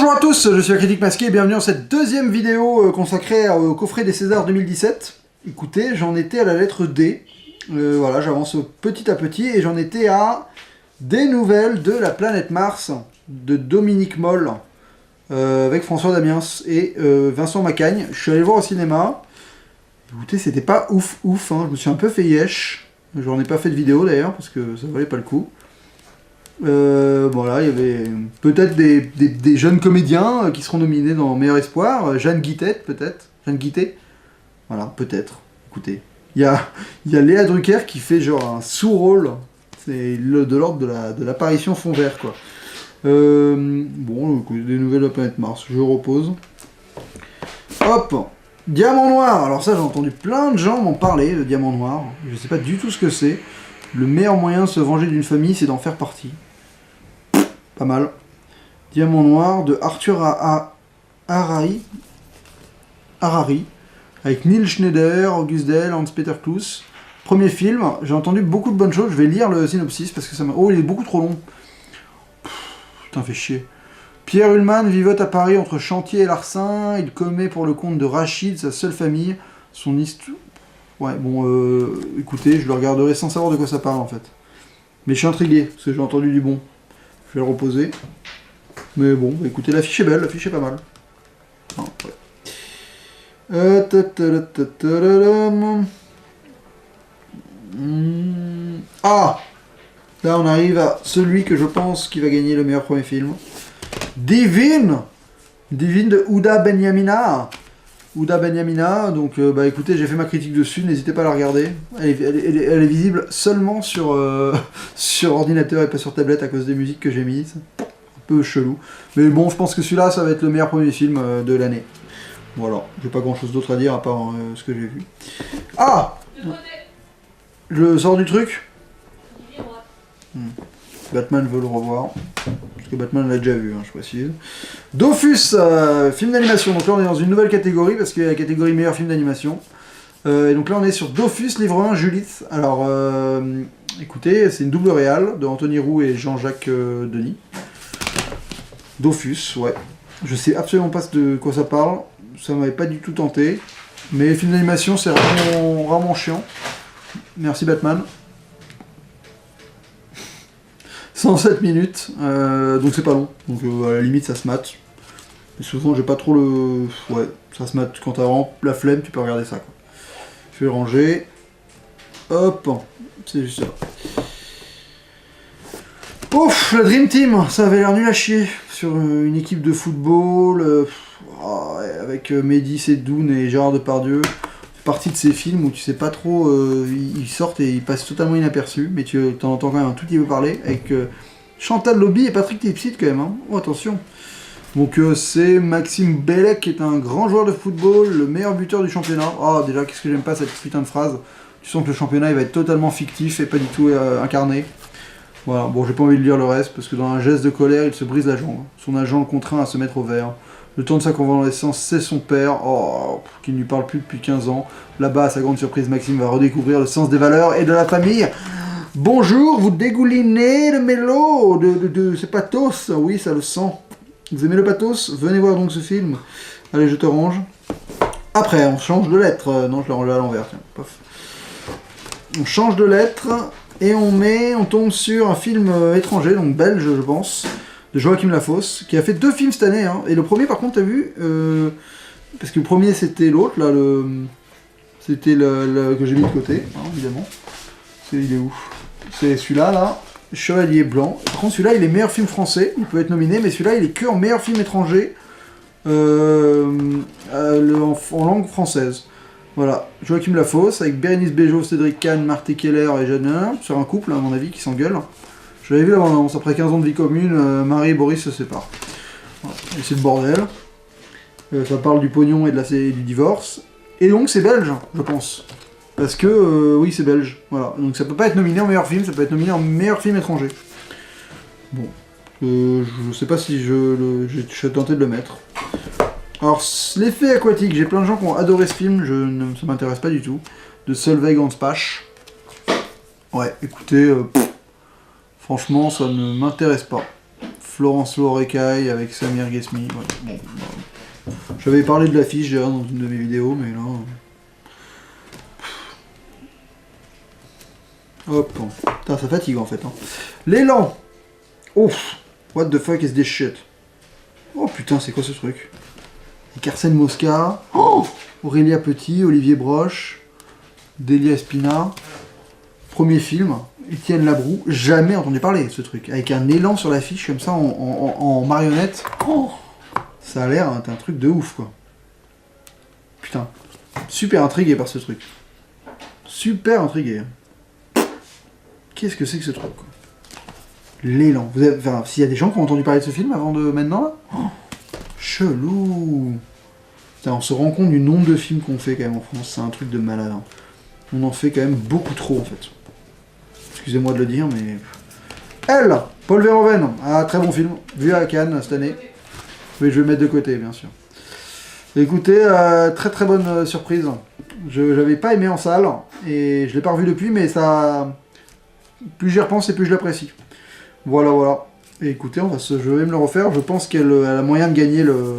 Bonjour à tous, je suis la Critique Masquée et bienvenue dans cette deuxième vidéo consacrée au coffret des Césars 2017. Écoutez, j'en étais à la lettre D. Voilà, j'avance petit à petit et j'en étais à des nouvelles de la planète Mars de Dominique Moll avec François Damiens et Vincent Macaigne. Je suis allé le voir au cinéma. Écoutez, c'était pas ouf, hein. Je me suis un peu fait yesh. J'en ai pas fait de vidéo d'ailleurs parce que ça valait pas le coup. Voilà, il y avait peut-être des jeunes comédiens qui seront nominés dans Meilleur Espoir. Jeanne Guittet, peut-être. Jeanne Guittet. Voilà, peut-être. Écoutez. Il y a Léa Drucker qui fait genre un sous-rôle. C'est de l'ordre de l'apparition fond vert, quoi. Bon, des nouvelles de la planète Mars. Je repose. Hop! Diamant Noir. Alors ça, j'ai entendu plein de gens m'en parler, le Diamant Noir. Je sais pas du tout ce que c'est. Le meilleur moyen de se venger d'une famille, c'est d'en faire partie. Pas mal. Diamant Noir de Arthur Harari, avec Neil Schneider, August Dell, Hans-Peter Klus. Premier film, j'ai entendu beaucoup de bonnes choses. Je vais lire le synopsis parce que ça m'a... Oh, il est beaucoup trop long. Putain, fait chier. Pierre Ullman vivote à Paris entre Chantier et Larsin. Il commet pour le compte de Rachid, sa seule famille, son histoire... Ouais, bon, écoutez, je le regarderai sans savoir de quoi ça parle en fait. Mais je suis intrigué, parce que j'ai entendu du bon. Je vais le reposer. Mais bon, écoutez, l'affiche est belle, l'affiche est pas mal. Ah, ouais. Ah, là on arrive à celui que je pense qui va gagner le meilleur premier film. Divine de Houda Benyamina. Donc bah écoutez, j'ai fait ma critique dessus, n'hésitez pas à la regarder. Elle est visible seulement sur, sur ordinateur et pas sur tablette à cause des musiques que j'ai mises. Un peu chelou. Mais bon, je pense que celui-là, ça va être le meilleur premier film de l'année. Voilà, j'ai pas grand-chose d'autre à dire à part ce que j'ai vu. Ah! Je sors du truc? Batman veut le revoir. Parce que Batman l'a déjà vu, hein, je précise. Dofus, film d'animation. Donc là on est dans une nouvelle catégorie, parce qu'il y a la catégorie meilleur film d'animation. Et donc là on est sur Dofus, livre 1, Judith. Alors, écoutez, c'est une double réal de Anthony Roux et Jean-Jacques Denis. Dofus, ouais. Je sais absolument pas de quoi ça parle. Ça m'avait pas du tout tenté. Mais film d'animation, c'est rarement chiant. Merci Batman. 107 minutes, donc c'est pas long, donc à la limite ça se mate. Mais souvent j'ai pas trop le... Ouais, ça se mate, quand t'as vraiment la flemme, tu peux regarder ça, quoi. Je vais ranger. Hop, c'est juste ça. Ouf, la Dream Team, ça avait l'air nul à chier, sur une équipe de football, ouais, avec Mehdi Seddoun et Gérard Depardieu. Partie de ces films où tu sais pas trop, ils sortent et ils passent totalement inaperçus, mais tu t'en entends quand même un tout petit peu parler, avec Chantal Lobby et Patrick Tipsit quand même, hein. Oh, attention. Donc c'est Maxime Bellec qui est un grand joueur de football, le meilleur buteur du championnat. Oh déjà, qu'est-ce que j'aime pas cette putain de phrase. Tu sens que le championnat il va être totalement fictif et pas du tout incarné. Voilà, bon j'ai pas envie de lire le reste, parce que dans un geste de colère, il se brise la jambe. Son agent le contraint à se mettre au vert. Le temps de sa convalescence, c'est son père, qui ne lui parle plus depuis 15 ans. Là-bas, à sa grande surprise, Maxime va redécouvrir le sens des valeurs et de la famille. Bonjour, vous dégoulinez le mélo de ce pathos. Oui, ça le sent. Vous aimez le pathos? Venez voir donc ce film. Allez, je te range. Après, on change de lettre. Non, je l'ai rangé à l'envers, tiens. Pof. On change de lettre et on tombe sur un film étranger, donc belge, je pense. De Joachim Lafosse, qui a fait 2 films cette année, hein. Et le premier par contre t'as vu, parce que le premier c'était l'autre, là, c'était le que j'ai mis de côté, hein, évidemment. Il est où? C'est celui-là, là, Chevalier Blanc. Par contre celui-là il est meilleur film français, il peut être nominé, mais celui-là il est que en meilleur film étranger, en langue française. Voilà, Joachim Lafosse, avec Bérénice Bejo, Cédric Kahn, Marthe Keller et Jeanne, sur un couple, à mon avis, qui s'engueule. Je l'avais vu la bande-annonce, après 15 ans de vie commune, Marie et Boris se séparent. Voilà. Et c'est le bordel. Ça parle du pognon et du divorce. Et donc c'est belge, je pense. Parce que, oui, c'est belge. Voilà. Donc ça peut pas être nominé en meilleur film, ça peut être nominé en meilleur film étranger. Bon. Je sais pas si je suis tenté de le mettre. Alors, l'effet aquatique, j'ai plein de gens qui ont adoré ce film, ça m'intéresse pas du tout. De Solveig Hanspach. Ouais, écoutez... franchement, ça ne m'intéresse pas. Florence Laure-Écaille avec Samir Ghesmi. Ouais, bon, bah, j'avais parlé de l'affiche déjà dans une de mes vidéos, mais là... Hop, putain, ça fatigue en fait. Hein. L'élan. Ouf, what the fuck is this shit? Oh putain, c'est quoi ce truc? Avec Arsène Mosca, Aurélia Petit, Olivier Broche, Delia Espina. Premier film, Étienne Labroue. Jamais entendu parler de ce truc. Avec un élan sur l'affiche comme ça en marionnette. Oh, ça a l'air un truc de ouf quoi. Putain, super intrigué par ce truc. Super intrigué. Qu'est-ce que c'est que ce truc quoi? L'élan. Enfin, s'il y a des gens qui ont entendu parler de ce film avant de maintenant là, chelou. Putain, on se rend compte du nombre de films qu'on fait quand même en France. C'est un truc de malade. Hein. On en fait quand même beaucoup trop en fait. Excusez-moi de le dire, mais... Elle, Paul Verhoeven. Ah, très bon film. Vu à Cannes cette année. Mais je vais le mettre de côté, bien sûr. Écoutez, très très bonne surprise. J'avais pas aimé en salle. Et je l'ai pas revu depuis, mais ça... Plus j'y repense et plus je l'apprécie. Voilà, voilà. Et écoutez, je vais me le refaire. Je pense qu'elle a moyen de gagner le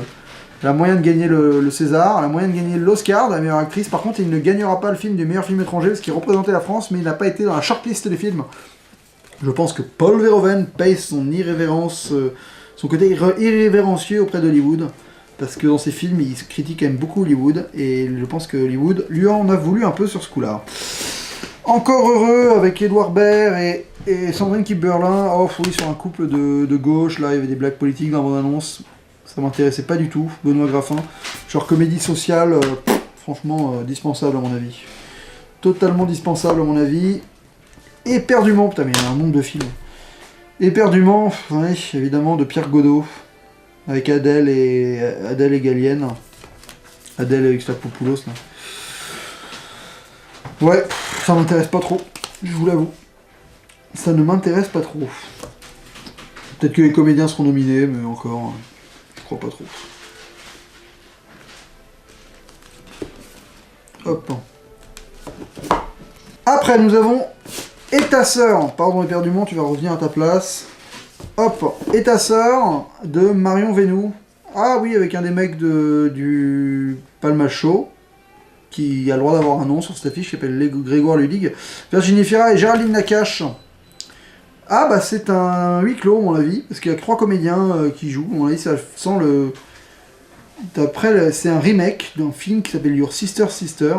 César, elle a moyen de gagner l'Oscar de la meilleure actrice. Par contre, il ne gagnera pas le film du meilleur film étranger parce qu'il représentait la France, mais il n'a pas été dans la shortlist des films. Je pense que Paul Verhoeven paye son irrévérence, son côté irrévérencieux auprès d'Hollywood, parce que dans ses films, il critique quand même beaucoup Hollywood, et je pense que Hollywood lui en a voulu un peu sur ce coup-là. Encore heureux avec Édouard Baird et Sandrine Kiberlin. Oh oui, sur un couple de gauche, là, il y avait des blagues politiques dans la bande-annonce. Ça m'intéressait pas du tout, Benoît Graffin. Genre comédie sociale, franchement, dispensable à mon avis. Totalement dispensable à mon avis. Éperdument, putain mais il y a un nombre de films. Éperdument, oui, évidemment, de Pierre Godot. Avec Adèle et Gallienne. Adèle et Extrapopoulos, là. Ouais, ça m'intéresse pas trop, je vous l'avoue. Ça ne m'intéresse pas trop. Peut-être que les comédiens seront nominés, mais encore... Je crois pas trop. Hop. Après, nous avons Et ta sœur. Pardon, éperdument, tu vas revenir à ta place. Hop. Et ta sœur de Marion Vénou. Ah oui, avec un des mecs du Palma Show, qui a le droit d'avoir un nom sur cette affiche, qui s'appelle Grégoire Ludig. Virginie Fira et Géraldine Nakache. Ah bah c'est un huis clos à mon avis, parce qu'il y a 3 comédiens qui jouent, à mon avis ça sent le... D'après, c'est un remake d'un film qui s'appelle Your Sister Sister,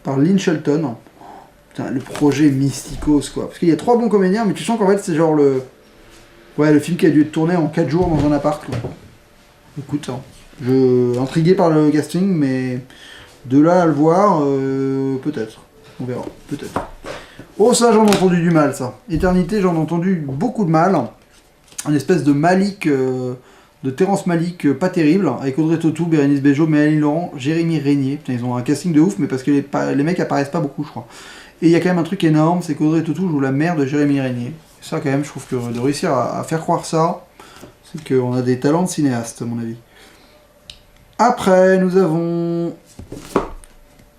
par Lynn Shelton. Putain, le projet mysticos quoi, parce qu'il y a 3 bons comédiens, mais tu sens qu'en fait c'est genre le... Ouais, le film qui a dû être tourné en 4 jours dans un appart quoi. Écoute, hein, intrigué par le casting, mais de là à le voir, peut-être. On verra, peut-être. Oh ça j'en ai entendu du mal ça. Éternité j'en ai entendu beaucoup de mal. Un espèce de Malik, de Terrence Malik pas terrible, avec Audrey Tautou, Bérénice Bejo, Mélanie Laurent, Jérémy Régnier. Putain ils ont un casting de ouf mais parce que les mecs apparaissent pas beaucoup je crois. Et il y a quand même un truc énorme, c'est qu'Audrey Tautou joue la mère de Jérémy Régnier. Ça quand même je trouve que de réussir à faire croire ça, c'est qu'on a des talents de cinéaste à mon avis. Après nous avons...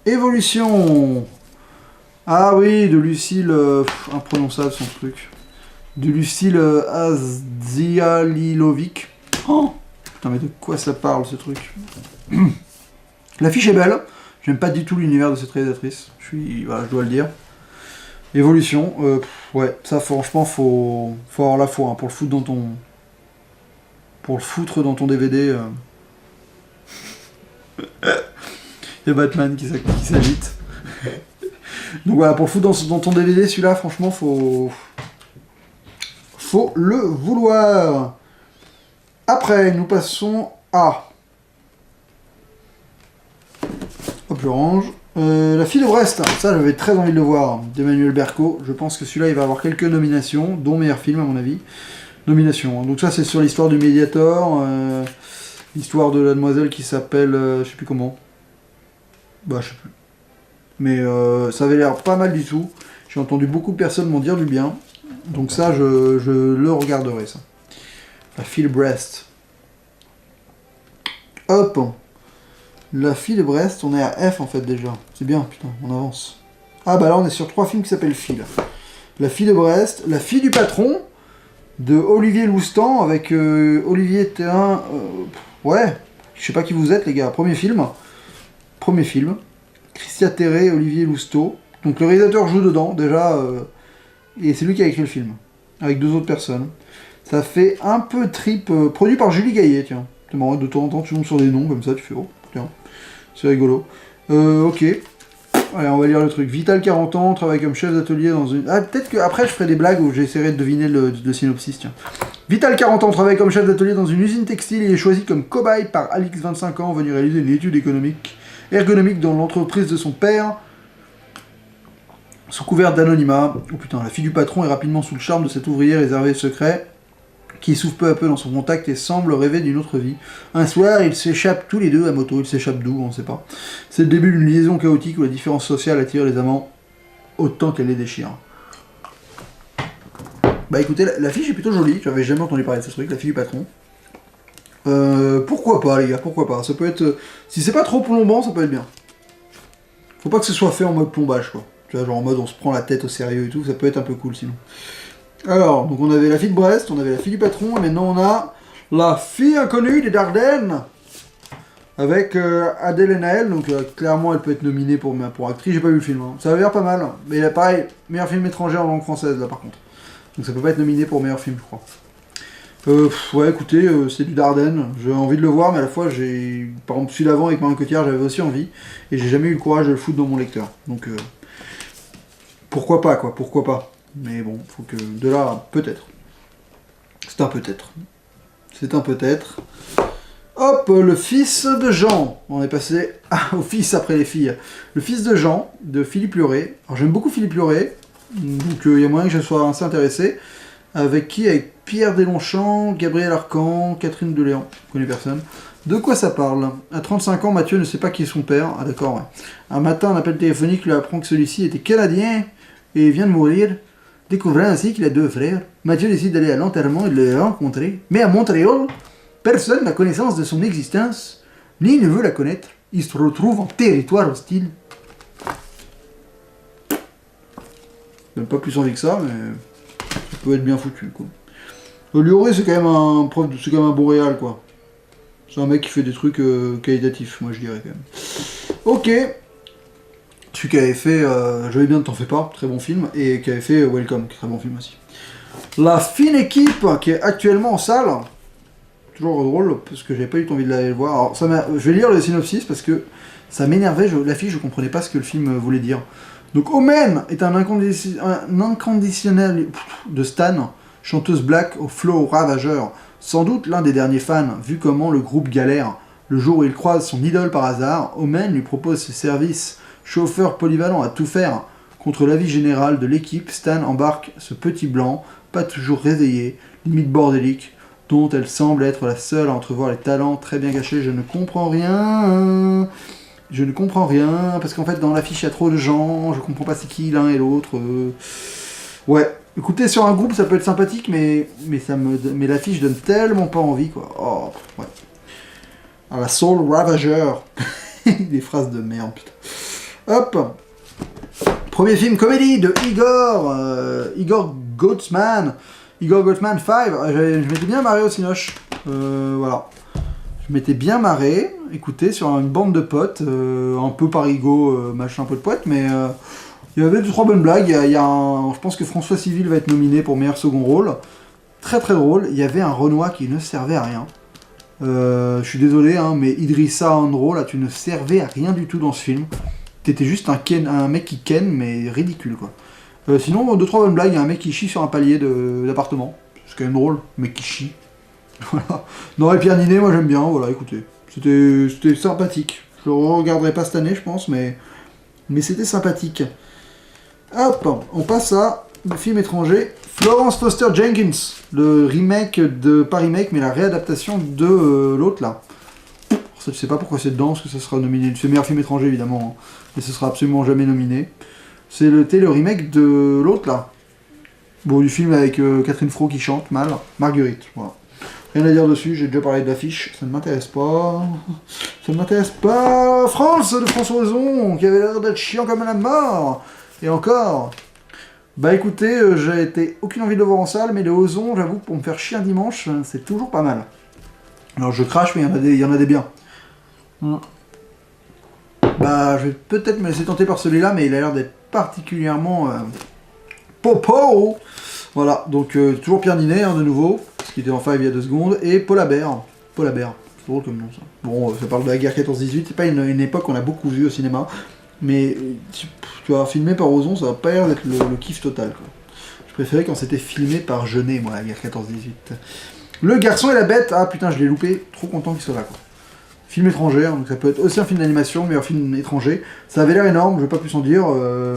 Évolution. Ah oui, de Lucille... imprononçable son truc. De Lucille Azialilovic. Oh putain, mais de quoi ça parle ce truc? L'affiche est belle. J'aime pas du tout l'univers de cette réalisatrice. Voilà, je dois le dire. Évolution. Ouais, ça franchement, faut avoir la foi hein, pour le foutre dans ton... Pour le foutre dans ton DVD. Il y a Batman qui s'agite. Donc voilà, pour le foutre dans ton DVD, celui-là, franchement, faut le vouloir. Après, nous passons à... Hop, je range. La fille de Brest, ça j'avais très envie de le voir, d'Emmanuel Berco. Je pense que celui-là, il va avoir quelques nominations, dont meilleur film à mon avis. Nomination. Donc ça, c'est sur l'histoire du Mediator, l'histoire de la demoiselle qui s'appelle... je sais plus comment. Bah, je sais plus. Mais ça avait l'air pas mal du tout. J'ai entendu beaucoup de personnes m'en dire du bien. Donc ça, je le regarderai, ça. La fille de Brest. Hop. La fille de Brest, on est à F en fait déjà. C'est bien, putain, on avance. Ah bah là, on est sur 3 films qui s'appellent Fille. La fille de Brest, La fille du patron, de Olivier Loustan avec Olivier Thérin. Ouais, je sais pas qui vous êtes les gars. Premier film. Christian Terré, Olivier Lousteau. Donc le réalisateur joue dedans déjà. Et c'est lui qui a écrit le film. Avec 2 autres personnes. Ça fait un peu trip. Produit par Julie Gaillet, tiens. C'est marrant, de temps en temps tu tombes sur des noms comme ça, tu fais oh, tiens. C'est rigolo. Ok. Allez, on va lire le truc. Vital 40 ans, travaille comme chef d'atelier dans une... Ah, peut-être qu'après je ferai des blagues où j'essaierai de deviner le synopsis, tiens. Vital 40 ans, travaille comme chef d'atelier dans une usine textile et est choisi comme cobaye par Alix 25 ans, venu réaliser une étude ergonomique dans l'entreprise de son père, sous couvert d'anonymat. Oh putain, la fille du patron est rapidement sous le charme de cet ouvrier réservé secret, qui souffle peu à peu dans son contact et semble rêver d'une autre vie. Un soir, ils s'échappent tous les deux à moto. Ils s'échappent d'où, on ne sait pas. C'est le début d'une liaison chaotique où la différence sociale attire les amants autant qu'elle les déchire. Bah écoutez, la fiche est plutôt jolie. J'avais jamais entendu parler de ce truc, la fille du patron. Pourquoi pas, les gars, pourquoi pas. Ça peut être... si c'est pas trop plombant, ça peut être bien. Faut pas que ce soit fait en mode plombage, quoi. Tu vois, genre en mode on se prend la tête au sérieux et tout. Ça peut être un peu cool, sinon. Alors, donc on avait la fille de Brest, on avait la fille du patron, et maintenant on a la fille inconnue des Dardennes, avec Adèle Haenel, donc clairement elle peut être nominée pour actrice, j'ai pas vu le film, hein. Ça a l'air pas mal, mais il a pareil, meilleur film étranger en langue française là par contre. Donc ça peut pas être nominé pour meilleur film je crois. Ouais écoutez, c'est du Dardenne, j'ai envie de le voir, mais à la fois j'ai... Par exemple celui d'avant avec Marion Cotillard j'avais aussi envie, et j'ai jamais eu le courage de le foutre dans mon lecteur. Donc pourquoi pas quoi, pourquoi pas. Mais bon, faut que... De là, peut-être. C'est un peut-être. C'est un peut-être. Hop, le fils de Jean. On est passé au fils après les filles. Le fils de Jean, de Philippe Luret. Alors j'aime beaucoup Philippe Luret, donc il y a moyen que je sois assez intéressé. Avec qui? Avec Pierre Deslongchamps, Gabriel Arcan, Catherine Deléan. Je connais personne. De quoi ça parle? À 35 ans, Mathieu ne sait pas qui est son père. Ah d'accord, ouais. Un matin, un appel téléphonique lui apprend que celui-ci était canadien et vient de mourir. Découvrant ainsi qu'il a 2 frères, Mathieu décide d'aller à l'enterrement et de les rencontrer. Mais à Montréal, personne n'a connaissance de son existence, ni ne veut la connaître. Il se retrouve en territoire hostile. Même pas plus envie que ça, mais ça peut être bien foutu, quoi. Lioré, c'est quand même un prof, c'est quand même un bon réal, quoi. C'est un mec qui fait des trucs qualitatifs, moi je dirais quand même. Ok. Celui qui avait fait Je vais bien, ne t'en fais pas, très bon film, et qui avait fait Welcome, très bon film aussi. La fine équipe, qui est actuellement en salle, toujours drôle, parce que j'avais pas eu envie de l'aller voir. Alors, je vais lire le synopsis, parce que ça m'énervait, l'affiche, je comprenais pas ce que le film voulait dire. Donc Omen est un inconditionnel de Stan, chanteuse black au flow ravageur, sans doute l'un des derniers fans, vu comment le groupe galère. Le jour où il croise son idole par hasard, Omen lui propose ses services. Chauffeur polyvalent à tout faire, contre l'avis général de l'équipe, Stan embarque ce petit blanc, pas toujours réveillé, limite bordélique, dont elle semble être la seule à entrevoir les talents très bien cachés. Je ne comprends rien. Je ne comprends rien, parce qu'en fait dans l'affiche il y a trop de gens, je comprends pas c'est qui l'un et l'autre. Ouais, écoutez, sur un groupe ça peut être sympathique, mais l'affiche donne tellement pas envie quoi. Oh, ouais. Ah, la Soul Ravageur. Des phrases de merde, putain. Hop. Premier film comédie de Igor Gottman. Igor Gottman 5. Je m'étais bien marré au Cinoche. Voilà. Je m'étais bien marré. Écoutez, sur une bande de potes. Un peu parigo, machin, un peu de poète. Mais il y avait 2-3 bonnes blagues. Je pense que François Civil va être nominé pour meilleur second rôle. Très très drôle. Il y avait un Renoir qui ne servait à rien. Je suis désolé, hein, mais Idrissa Andro, là, tu ne servais à rien du tout dans ce film. T'étais juste un mec qui ken, mais ridicule, quoi. Sinon, 2-3 bonnes blagues. Il y a un mec qui chie sur un palier d'appartement. C'est quand même drôle, mais qui chie. Voilà. Non, et Pierre Ninet, moi j'aime bien, voilà, écoutez. C'était sympathique. Je le regarderai pas cette année, je pense, mais c'était sympathique. Hop, on passe à le film étranger. Florence Foster Jenkins, le remake de... Pas remake, mais la réadaptation de l'autre, là. Ça, je sais pas pourquoi c'est dedans, parce que ça sera nominé. C'est le meilleur film étranger, évidemment, hein, mais ce sera absolument jamais nominé. C'est le remake de l'autre, là. Bon, du film avec Catherine Fro qui chante mal. Marguerite, voilà. Rien à dire dessus, j'ai déjà parlé de l'affiche, ça ne m'intéresse pas. Ça ne m'intéresse pas. France de François Ozon, qui avait l'air d'être chiant comme la mort. Et encore. Bah écoutez, j'ai été aucune envie de le voir en salle, mais les Ozon, j'avoue, pour me faire chier un dimanche, c'est toujours pas mal. Alors je crache, mais il y en a des biens. Bah je vais peut-être me laisser tenter par celui-là, mais il a l'air d'être particulièrement popo. Voilà, donc toujours Pierre Ninet, hein, de nouveau, ce qui était en five il y a 2 secondes, et Paul Habert. Paul Habert, c'est drôle comme nom ça. Bon, ça parle de la guerre 14-18, c'est pas une époque qu'on a beaucoup vu au cinéma, mais tu vas filmé par Ozon, ça va pas l'air d'être le kiff total, quoi. Je préférais quand c'était filmé par Jeunet, moi, la guerre 14-18. Le garçon et la bête, ah putain, je l'ai loupé, trop content qu'il soit là, quoi. Film étranger, donc ça peut être aussi un film d'animation, mais un film étranger. Ça avait l'air énorme, je vais pas plus en dire,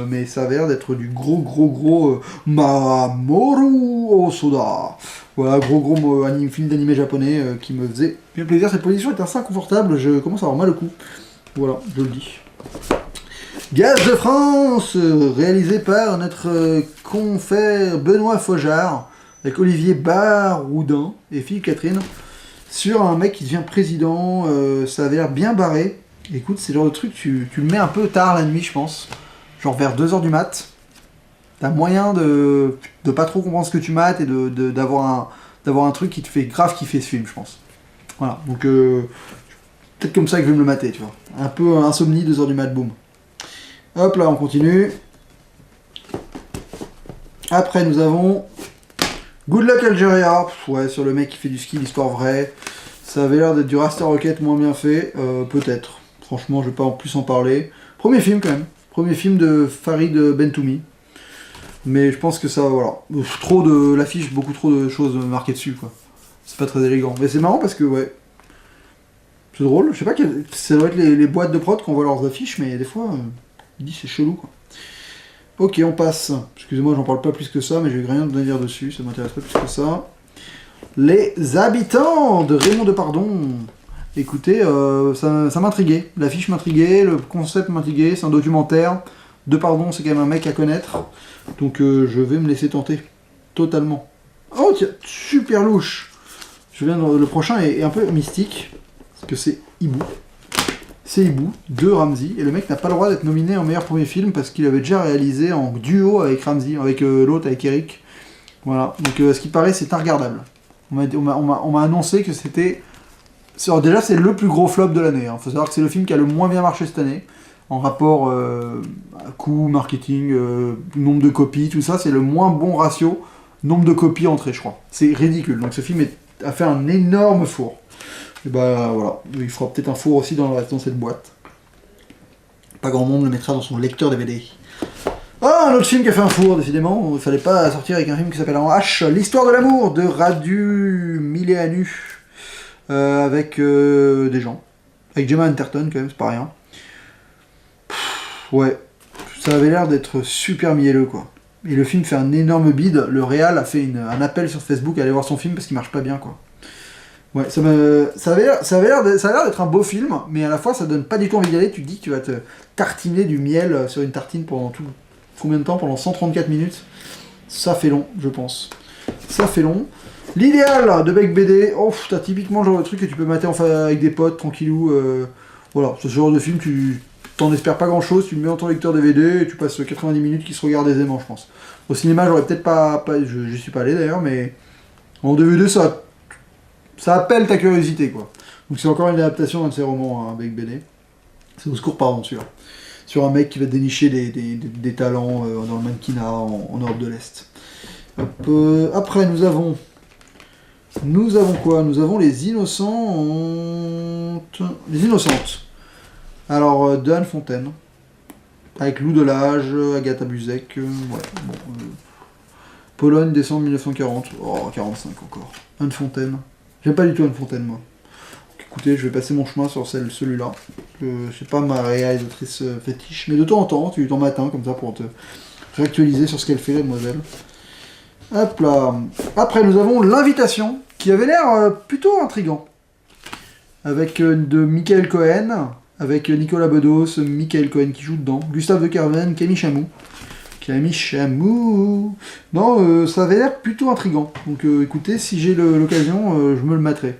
mais ça avait l'air d'être du gros Mamoru Osoda. Voilà, gros film d'animé japonais qui me faisait bien plaisir. Cette position est assez inconfortable, je commence à avoir mal au cou. Voilà, je le dis. Gaz de France, réalisé par notre confrère Benoît Faujard, avec Olivier Baroudin et Philippe Catherine. Sur un mec qui devient président, ça avait l'air bien barré. Écoute, c'est le genre de truc, tu le mets un peu tard la nuit, je pense. Genre vers 2h du mat. T'as moyen de pas trop comprendre ce que tu mates et d'avoir un truc qui te fait grave kiffer ce film, je pense. Voilà, donc peut-être comme ça que je vais me le mater, tu vois. Un peu insomnie, 2h du mat, boum. Hop là, on continue. Après, nous avons Good Luck Algeria, ouais, sur le mec qui fait du ski, l'histoire vraie. Ça avait l'air d'être du Raster Rocket moins bien fait, peut-être. Franchement, je vais pas en plus en parler. Premier film quand même. Premier film de Farid Bentoumi. Mais je pense que ça, voilà. Trop de l'affiche, beaucoup trop de choses marquées dessus, quoi. C'est pas très élégant. Mais c'est marrant parce que, ouais. C'est drôle. Je sais pas, ça doit être les boîtes de prod qu'on voit leurs affiches, mais des fois, il dit c'est chelou, quoi. Ok, on passe. Excusez-moi, j'en parle pas plus que ça, mais j'ai rien à dire dessus, ça m'intéresse pas plus que ça. Les habitants de Raymond Depardon. Écoutez, ça m'intriguait. L'affiche m'intriguait, le concept m'intriguait, c'est un documentaire. Depardon, c'est quand même un mec à connaître. Donc je vais me laisser tenter. Totalement. Oh tiens, super louche. Le prochain est un peu mystique. Parce que c'est Hibou. C'est Hibou, de Ramsey, et le mec n'a pas le droit d'être nominé en meilleur premier film parce qu'il avait déjà réalisé en duo avec Ramsey, avec l'autre, avec Eric. Voilà, donc ce qui paraît, c'est regardable. On m'a annoncé que c'était... Alors, déjà, c'est le plus gros flop de l'année. Faut savoir que c'est le film qui a le moins bien marché cette année, en rapport coût, marketing, nombre de copies, tout ça, c'est le moins bon ratio, nombre de copies entrées, je crois. C'est ridicule, donc ce film a fait un énorme four. Et bah voilà, il fera peut-être un four aussi dans cette boîte. Pas grand monde le mettra dans son lecteur DVD. Ah, un autre film qui a fait un four, décidément. Il fallait pas sortir avec un film qui s'appelle en H, L'histoire de l'amour de Radu Mileanu. Avec des gens. Avec Gemma Arterton quand même, c'est pas rien. Ouais, ça avait l'air d'être super mielleux, quoi. Et le film fait un énorme bide. Le réal a fait un appel sur Facebook à aller voir son film parce qu'il marche pas bien, quoi. Ouais, ça avait l'air d'être un beau film, mais à la fois ça donne pas du tout envie d'y aller. Tu te dis que tu vas te tartiner du miel sur une tartine pendant combien de temps? Pendant 134 minutes. Ça fait long, je pense. Ça fait long. L'idéal de Bec BD, oh, t'as typiquement le genre de truc que tu peux mater avec des potes, tranquillou. Voilà, ce genre de film, tu t'en espères pas grand chose, tu le mets dans ton lecteur DVD et tu passes 90 minutes qui se regardent aisément, je pense. Au cinéma, j'aurais peut-être pas je suis pas allé d'ailleurs, mais en DVD, ça appelle ta curiosité, quoi. Donc c'est encore une adaptation d'un de ses romans, hein, Bec BD. C'est au secours, pardon, sur un mec qui va dénicher des talents dans le mannequinat en Europe de l'Est. Après, nous avons quoi? Nous avons les Innocentes. Les Innocentes. Alors, de Anne Fontaine. Avec Lou Delage, Agatha Buzek. Ouais, bon, Pologne, décembre 1940. Oh, 45 encore. Anne Fontaine. J'aime pas du tout Anne Fontaine, moi. Donc, écoutez, je vais passer mon chemin sur celui-là. C'est pas ma réalisatrice fétiche, mais de temps en temps, tu t'en matin, comme ça, pour te réactualiser sur ce qu'elle fait, la demoiselle. Hop là. Après, nous avons L'Invitation, qui avait l'air plutôt intriguant. Avec de Michael Cohen, avec Nicolas Bedos, Michael Cohen qui joue dedans, Gustave de Carven, Camille Chamou. Non, ça avait l'air plutôt intriguant. Donc écoutez, si j'ai l'occasion, je me le materai.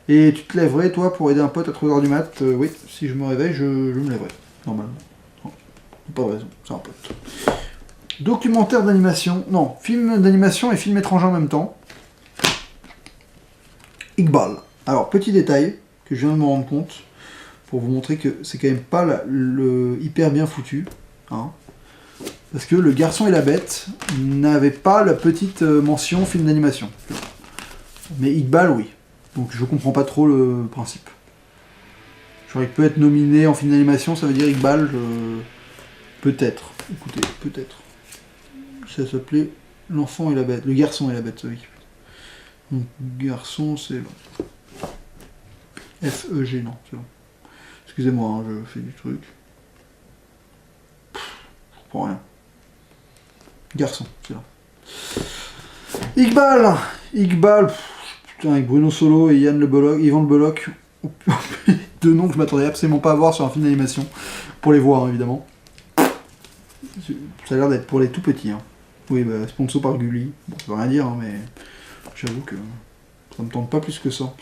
Et tu te lèverais, toi, pour aider un pote à 3h du mat? Oui, si je me réveille, je me lèverai. Normalement. Non, pas de raison, c'est un pote. Documentaire d'animation. Non, film d'animation et film étranger en même temps. Iqbal. Alors, petit détail que je viens de me rendre compte, pour vous montrer que c'est quand même pas le hyper bien foutu. Hein. Parce que Le Garçon et la Bête n'avait pas la petite mention film d'animation. Mais Iqbal, oui. Donc je comprends pas trop le principe. J'aurais peut être nominé en film d'animation, ça veut dire Iqbal, peut-être. Écoutez, peut-être. Ça s'appelait L'Enfant et la Bête. Le Garçon et la Bête, oui. Donc Garçon, c'est long. F-E-G, non, c'est long. Excusez-moi, hein, je fais du truc. Je comprends rien. Garçon, c'est là. Iqbal, putain, avec Bruno Solo et Yvan Le Bolloc. Deux noms que je m'attendais absolument pas à voir sur un film d'animation. Pour les voir, hein, évidemment. Ça a l'air d'être pour les tout petits. Hein. Oui, bah, sponsor par Gulli. Bon, ça veut rien dire, hein, mais j'avoue que ça me tente pas plus que ça.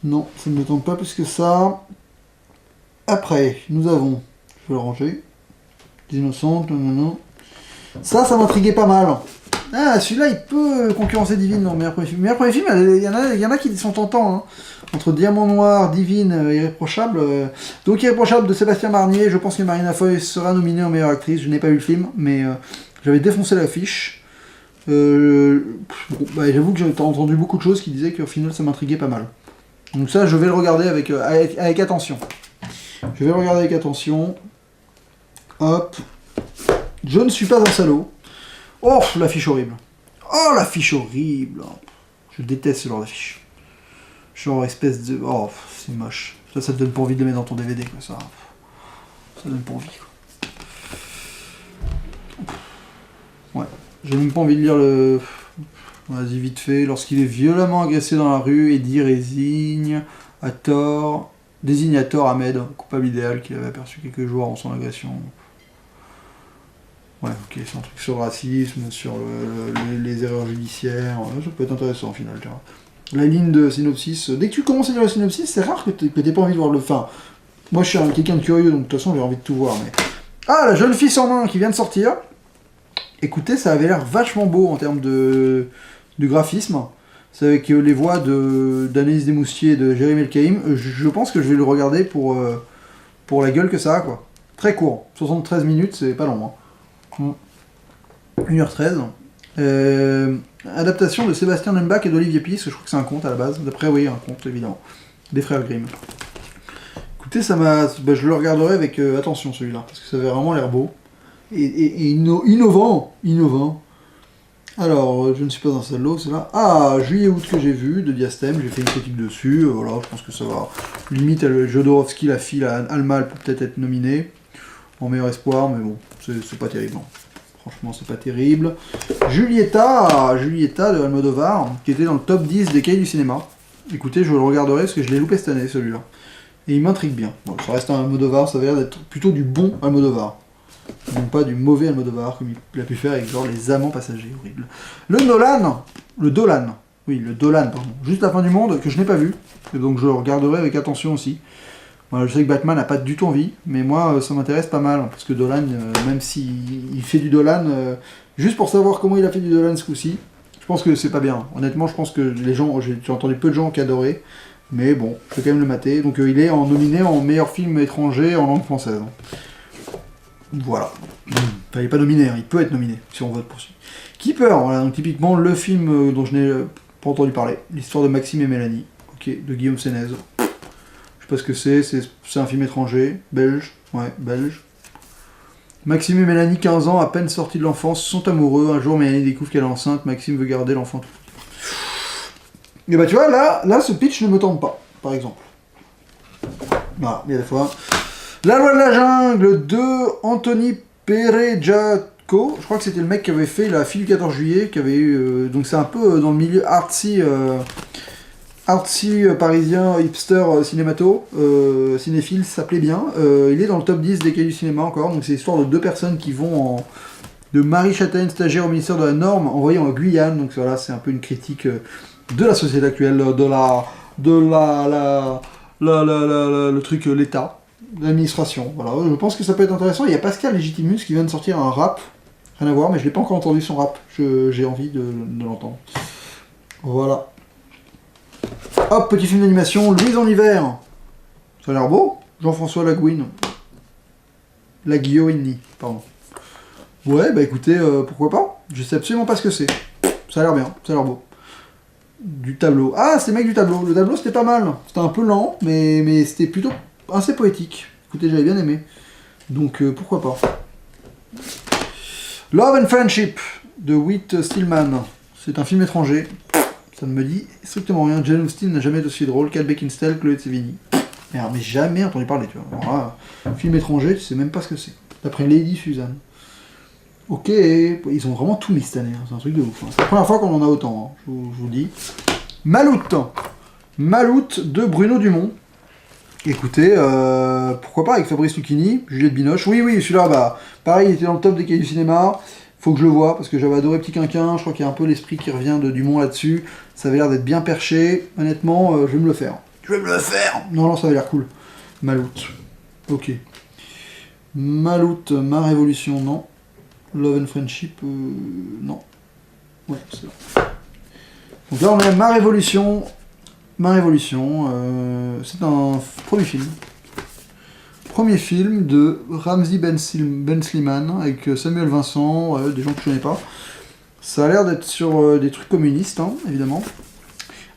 Non, ça ne me tente pas plus que ça. Après, nous avons... Je vais le ranger. Les Innocentes, non. Ça m'intriguait pas mal. Ah, celui-là, il peut concurrencer Divine dans le meilleur premier film. Meilleur premier film, il y en a qui sont tentants. Hein. Entre Diamant Noir, Divine, Irréprochable. Donc Irréprochable de Sébastien Marnier. Je pense que Marina Foïs sera nominée en meilleure actrice. Je n'ai pas vu le film, mais j'avais défoncé l'affiche. J'avoue que j'ai entendu beaucoup de choses qui disaient qu'au final, ça m'intriguait pas mal. Donc ça, je vais le regarder avec attention. Je vais le regarder avec attention. Hop. Je ne suis pas un salaud. Oh, l'affiche horrible. Oh, l'affiche horrible. Je déteste ce genre d'affiche. Genre espèce de... Oh, c'est moche. Ça te donne pas envie de le mettre dans ton DVD, quoi. Ça donne pas envie, quoi. Ouais. J'ai même pas envie de lire le... Vas-y, vite fait. Lorsqu'il est violemment agressé dans la rue, Eddie désigne à tort Ahmed, coupable idéal qu'il avait aperçu quelques jours avant son agression. Ouais, ok, c'est un truc sur le racisme, sur les erreurs judiciaires, ça peut être intéressant au final, tu vois. La ligne de synopsis, dès que tu commences à lire le synopsis, c'est rare que t'aies pas envie de voir le fin. Moi je suis quelqu'un de curieux, donc de toute façon j'ai envie de tout voir, mais... Ah, La Jeune Fille sans main qui vient de sortir. Écoutez, ça avait l'air vachement beau en termes de graphisme. C'est avec les voix d'Anaïs Desmoustiers et de Jérémy Elkaïm. Je pense que je vais le regarder pour la gueule que ça a, quoi. Très court, 73 minutes, c'est pas long, hein. 1h13. Adaptation de Sébastien Lembach et d'Olivier Pisse, je crois que c'est un conte à la base. D'après, oui, un conte, évidemment. Des frères Grimm. Écoutez, ça m'a... je le regarderai avec attention, celui-là, parce que ça avait vraiment l'air beau. Et innovant. Alors, je ne suis pas dans celle-là, c'est là. Ah, Juillet-Août que j'ai vu, de Diastème, j'ai fait une critique dessus. Voilà, je pense que ça va... Limite, Jodorowsky, la fille, Alma, elle peut peut-être être nominée. En meilleur espoir, mais bon, c'est pas terrible. Non. Franchement, c'est pas terrible. Julieta de Almodovar, qui était dans le top 10 des cahiers du cinéma. Écoutez, je le regarderai parce que je l'ai loupé cette année, celui-là. Et il m'intrigue bien. Bon, ça reste un Almodovar, ça va l'air d'être plutôt du bon Almodovar. Non pas du mauvais Almodovar, comme il a pu faire avec genre Les Amants Passagers, horrible. Le Dolan, pardon. Juste la fin du monde, que je n'ai pas vu. Et donc je le regarderai avec attention aussi. Voilà, je sais que Batman n'a pas du tout envie, mais moi ça m'intéresse pas mal, parce que Dolan, même s'il fait du Dolan, juste pour savoir comment il a fait du Dolan ce coup-ci, je pense que c'est pas bien. Honnêtement, je pense que les gens, j'ai entendu peu de gens qui adoraient, mais bon, je vais quand même le mater. Donc il est nominé en meilleur film étranger en langue française. Voilà. Enfin, il n'est pas nominé, hein. Il peut être nominé, si on vote pour celui. Keeper, voilà, donc typiquement le film dont je n'ai pas entendu parler, l'histoire de Maxime et Mélanie, ok, de Guillaume Sénez. Parce que c'est un film étranger, belge. Maxime et Mélanie, 15 ans, à peine sortis de l'enfance, sont amoureux. Un jour, Mélanie découvre qu'elle est enceinte, Maxime veut garder l'enfant. Et bah tu vois, là, ce pitch ne me tente pas, par exemple. Voilà, il y a des fois. La loi de la jungle de Anthony Perejako. Je crois que c'était le mec qui avait fait La fille du 14 juillet, qui avait eu... donc c'est un peu dans le milieu artsy parisien, hipster, cinémato, cinéphile, ça s'appelait bien. Il est dans le top 10 des cahiers du cinéma encore, donc c'est l'histoire de deux personnes qui vont de Marie Châtaigne, stagiaire au ministère de la Norme, envoyée en Guyane, donc voilà, c'est un peu une critique de la société actuelle, le truc, l'État, l'administration, voilà, je pense que ça peut être intéressant. Il y a Pascal Légitimus qui vient de sortir un rap Rien à voir, mais je l'ai pas encore entendu son rap. J'ai envie de l'entendre. Voilà. Hop, petit film d'animation, Louise en hiver. Ça a l'air beau. Jean-François Laguine. Laguioini, pardon. Ouais, bah écoutez, pourquoi pas. Je sais absolument pas ce que c'est. Ça a l'air bien, ça a l'air beau. Du tableau. Ah, c'est le mec du tableau. Le tableau, c'était pas mal. C'était un peu lent, mais c'était plutôt assez poétique. Écoutez, j'avais bien aimé. Donc, pourquoi pas. Love and Friendship, de Whit Stillman. C'est un film étranger. Ça ne me dit strictement rien. Jane Austen n'a jamais été aussi drôle. Kate Beckinsale, Chloé Sevigny. Merde, mais jamais entendu parler, tu vois. Alors là, film étranger, tu sais même pas ce que c'est. D'après Lady Suzanne. Ok, ils ont vraiment tout mis cette année, hein. C'est un truc de ouf. Hein. C'est la première fois qu'on en a autant, hein. Je vous le dis. Maloute. Maloute de Bruno Dumont. Écoutez, pourquoi pas avec Fabrice Lucchini, Juliette Binoche. Oui, celui-là, bah, pareil, il était dans le top des cahiers du cinéma. Faut que je le voie, parce que j'avais adoré Petit Quinquin. Je crois qu'il y a un peu l'esprit qui revient de Dumont là-dessus. Ça avait l'air d'être bien perché. Honnêtement, je vais me le faire. Je vais me le faire. Non, ça avait l'air cool. Maloute. Ok. Maloute, Ma Révolution, non. Love and Friendship, non. Ouais, c'est là. Donc là, on a Ma Révolution. Ma Révolution, c'est un premier film. Premier film de Ramzy Ben Slimane, avec Samuel Vincent, des gens que je connais pas. Ça a l'air d'être sur des trucs communistes, hein, évidemment.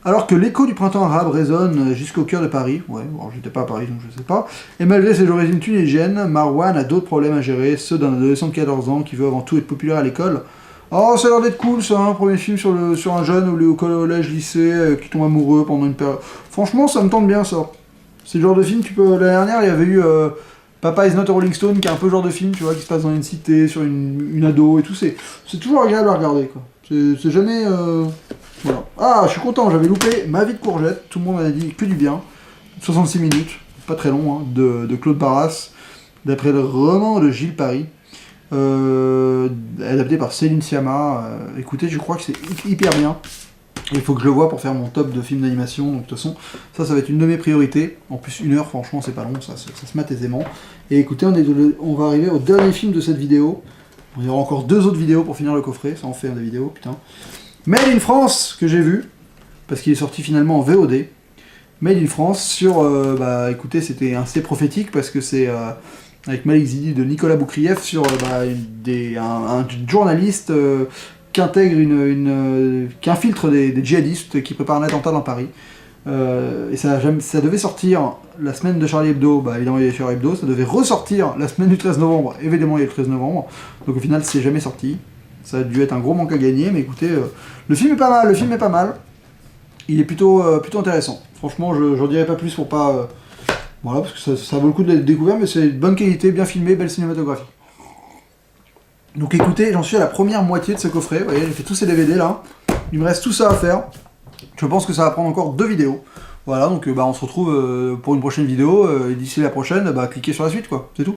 Alors que l'écho du printemps arabe résonne jusqu'au cœur de Paris, ouais, bon, j'étais pas à Paris donc je sais pas, et malgré ses origines tunisiennes, Marwan a d'autres problèmes à gérer, ceux d'un adolescent de 14 ans qui veut avant tout être populaire à l'école. Oh, ça a l'air d'être cool ça, un premier film sur un jeune au collège, lycée, qui tombe amoureux pendant une période. Franchement, ça me tente bien ça. C'est le genre de film, l'année dernière, il y avait eu Papa is not a Rolling Stone, qui est un peu le genre de film, tu vois, qui se passe dans une cité, sur une ado et tout, c'est toujours agréable à regarder, quoi. C'est jamais... Voilà. Ah, je suis content, j'avais loupé Ma vie de courgette, tout le monde m'a dit que du bien. 66 minutes, pas très long, hein, de Claude Barras, d'après le roman de Gilles Paris, adapté par Céline Sciamma. Écoutez, je crois que c'est hyper bien. Il faut que je le voie pour faire mon top de films d'animation, donc de toute façon, ça va être une de mes priorités. En plus, 1 heure, franchement, c'est pas long, ça se mate aisément. Et écoutez, on va arriver au dernier film de cette vidéo. Il y aura encore 2 autres vidéos pour finir le coffret, ça en fait des vidéos, putain. Made in France, que j'ai vu, parce qu'il est sorti finalement en VOD. Made in France, sur, écoutez, c'était assez prophétique, parce que c'est avec Malik Zidi de Nicolas Boukrieff, sur un journaliste qui intègre qui infiltre des djihadistes qui préparent un attentat dans Paris. Et ça devait sortir la semaine de Charlie Hebdo, évidemment il y a Charlie Hebdo, ça devait ressortir la semaine du 13 novembre, évidemment il y a le 13 novembre, donc au final c'est jamais sorti. Ça a dû être un gros manque à gagner, mais écoutez, le film est pas mal, il est plutôt intéressant. Franchement, j'en dirais pas plus pour pas... voilà, parce que ça vaut le coup de l'être découvert, mais c'est de bonne qualité, bien filmé, belle cinématographie. Donc écoutez, j'en suis à la première moitié de ce coffret, vous voyez, j'ai fait tous ces DVD là, il me reste tout ça à faire. Je pense que ça va prendre encore 2 vidéos. Voilà, donc on se retrouve pour une prochaine vidéo, et d'ici la prochaine, cliquez sur la suite, quoi, c'est tout.